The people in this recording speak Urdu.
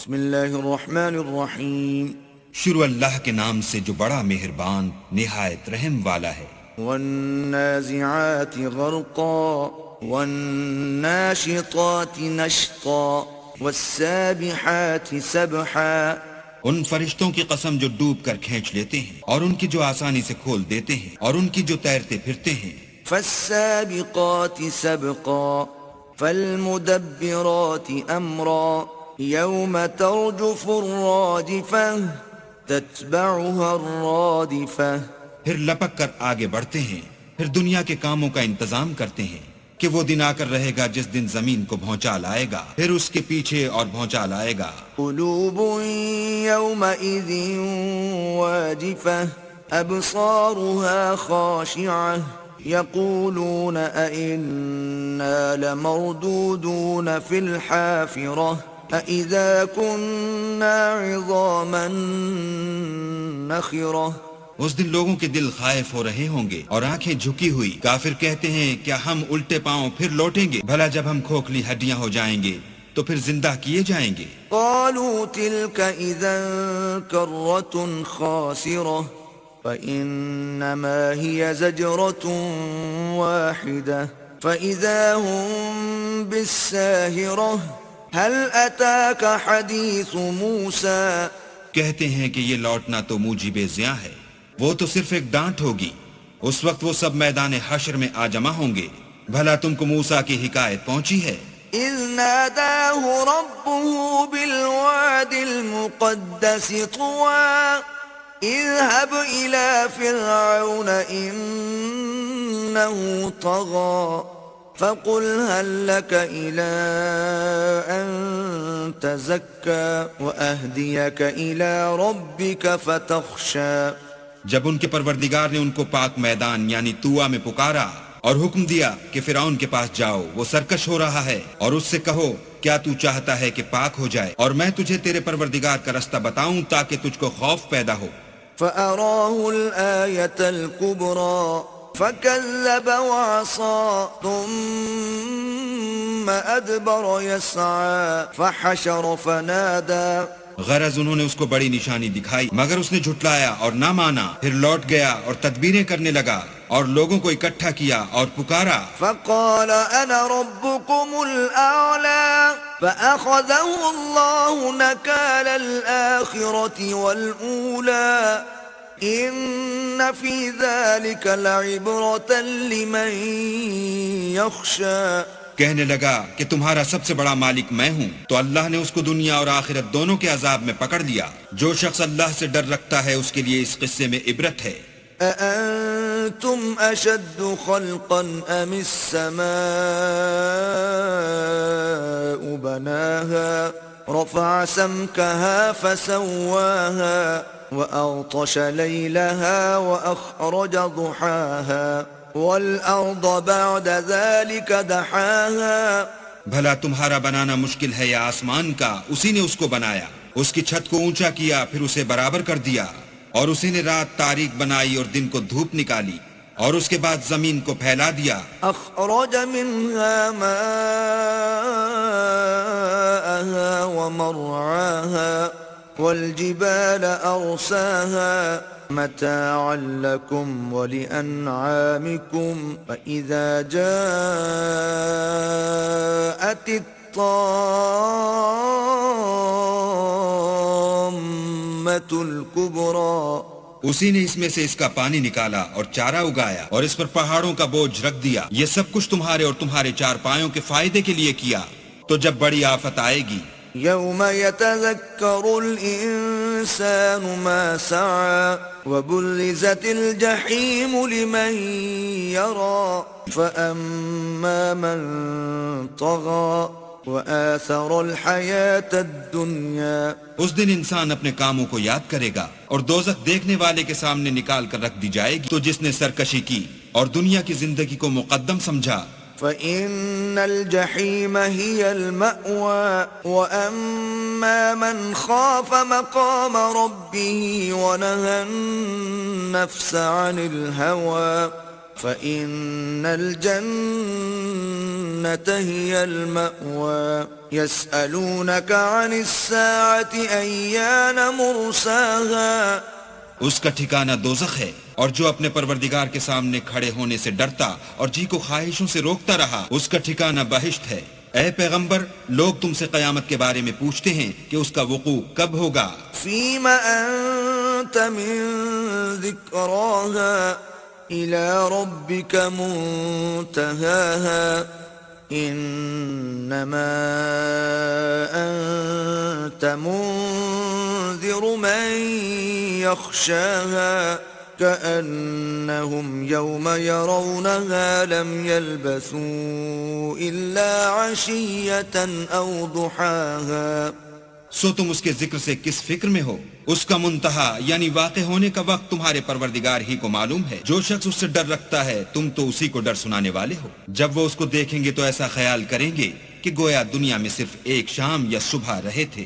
بسم اللہ الرحمن الرحیم شروع اللہ کے نام سے جو بڑا مہربان نہایت رحم والا ہے۔ والنازعات غرقا والناشطات نشطا والسابحات سبحا، ان فرشتوں کی قسم جو ڈوب کر کھینچ لیتے ہیں اور ان کی جو آسانی سے کھول دیتے ہیں اور ان کی جو تیرتے پھرتے ہیں۔ فالسابقات سبقا فالمدبرات امرا یوم ترجف الراجفہ تتبعها الرادفہ۔ پھر لپک کر آگے بڑھتے ہیں، پھر دنیا کے کاموں کا انتظام کرتے ہیں کہ وہ دن آ کر رہے گا جس دن زمین کو بھونچا لائے گا، پھر اس کے پیچھے اور بھونچا لائے گا۔ قلوب یومئذ واجفہ ابصارها خاشعہ یقولون ائنا لمردودون فی الحافرہ اذا كنا عظاما نخرہ۔ اس دن لوگوں کے دل خائف ہو رہے ہوں گے اور آنکھیں جھکی ہوئی۔ کافر کہتے ہیں کیا ہم الٹے پاؤں پھر لوٹیں گے؟ بھلا جب ہم کھوکھلی ہڈیاں ہو جائیں گے تو پھر زندہ کیے جائیں گے۔ قالوا تلك اذا كرة خاسرة فإنما هي زجرة واحدة فإذا هم بالساهرة هل أتاك حديث موسى۔ کہتے ہیں کہ یہ لوٹنا تو موجب زیاں ہے، وہ تو صرف ایک ڈانٹ ہوگی، اس وقت وہ سب میدان حشر میں آ جمع ہوں گے۔ بھلا تم کو موسیٰ کی حکایت پہنچی ہے؟ اذ ناداه ربه بالواد المقدس طوى اذهب الى فرعون انه طغى فقل هل لك الى ان تزكى واهديك الى ربك فتخشى۔ جب ان کے پروردگار نے ان کو پاک میدان یعنی طویٰ میں پکارا اور حکم دیا کہ فرعون کے پاس جاؤ، وہ سرکش ہو رہا ہے، اور اس سے کہو کیا تو چاہتا ہے کہ پاک ہو جائے اور میں تجھے تیرے پروردگار کا رستہ بتاؤں تاکہ تجھ کو خوف پیدا ہو۔ فأراه الآية الكبرى فكذب وعصى ثم أدبر يسعى فحشر فنادى۔ غرض انہوں نے اس کو بڑی نشانی دکھائی مگر اس نے جھٹلایا اور نہ مانا، پھر لوٹ گیا اور تدبیریں کرنے لگا اور لوگوں کو اکٹھا کیا اور پکارا۔ فقال انا ربكم الاعلى فاخذه الله نكال الاخرة والاولى ان في ذلك لعبرة لمن يخشى۔ کہنے لگا کہ تمہارا سب سے بڑا مالک میں ہوں، تو اللہ نے اس کو دنیا اور آخرت دونوں کے عذاب میں پکڑ لیا۔ جو شخص اللہ سے ڈر رکھتا ہے اس کے لیے اس قصے میں عبرت ہے۔ أأنتم أشد خلقا أم السماء بناها رفع سمكها فسواها وأغطش ليلها وأخرج ضحاها والأرض بعد ذلك دحاها۔ بھلا تمہارا بنانا مشکل ہے یا آسمان کا؟ اسی نے اس کو بنایا، اس کی چھت کو اونچا کیا، پھر اسے برابر کر دیا، اور اسی نے رات تاریک بنائی اور دن کو دھوپ نکالی، اور اس کے بعد زمین کو پھیلا دیا۔ أخرج منها ماءها ومرعاها والجبال أرساها متاعا لكم ولأنعامكم فإذا جاءت الطامة الكبرى۔ اسی نے اس میں سے اس کا پانی نکالا اور چارہ اگایا اور اس پر پہاڑوں کا بوجھ رکھ دیا۔ یہ سب کچھ تمہارے اور تمہارے چار پایوں کے فائدے کے لیے کیا۔ تو جب بڑی آفت آئے گی، يوم يتذكر الإنسان ما سعى وبرزت الجحيم لمن يرى فأما من طغى وآثر الحياة الدنيا۔ اس دن انسان اپنے کاموں کو یاد کرے گا اور دوزخ دیکھنے والے کے سامنے نکال کر رکھ دی جائے گی۔ تو جس نے سرکشی کی اور دنیا کی زندگی کو مقدم سمجھا، فإن الجحيم هي المأوى وأما من خاف مقام ربه ونهى النفس عن الهوى فإن الجنة الجنة هي المأوى يسألونك عن الساعة أيان مرساها اس کا ٹھکانہ دوزخ ہے، اور جو اپنے پروردگار کے سامنے کھڑے ہونے سے ڈرتا اور جی کو خواہشوں سے روکتا رہا اس کا ٹھکانہ بہشت ہے۔ اے پیغمبر، لوگ تم سے قیامت کے بارے میں پوچھتے ہیں کہ اس کا وقوع کب ہوگا۔ فيم أنت من ذكراها إلى ربك منتهاها إنما أنت منذر من يخشاها كأنهم يوم يرونها لم يلبثوا إلا عشية أو ضحاها۔ سو تم اس کے ذکر سے کس فکر میں ہو؟ اس کا منتہا یعنی واقع ہونے کا وقت تمہارے پروردگار ہی کو معلوم ہے۔ جو شخص اس سے ڈر رکھتا ہے تم تو اسی کو ڈر سنانے والے ہو۔ جب وہ اس کو دیکھیں گے تو ایسا خیال کریں گے کہ گویا دنیا میں صرف ایک شام یا صبح رہے تھے۔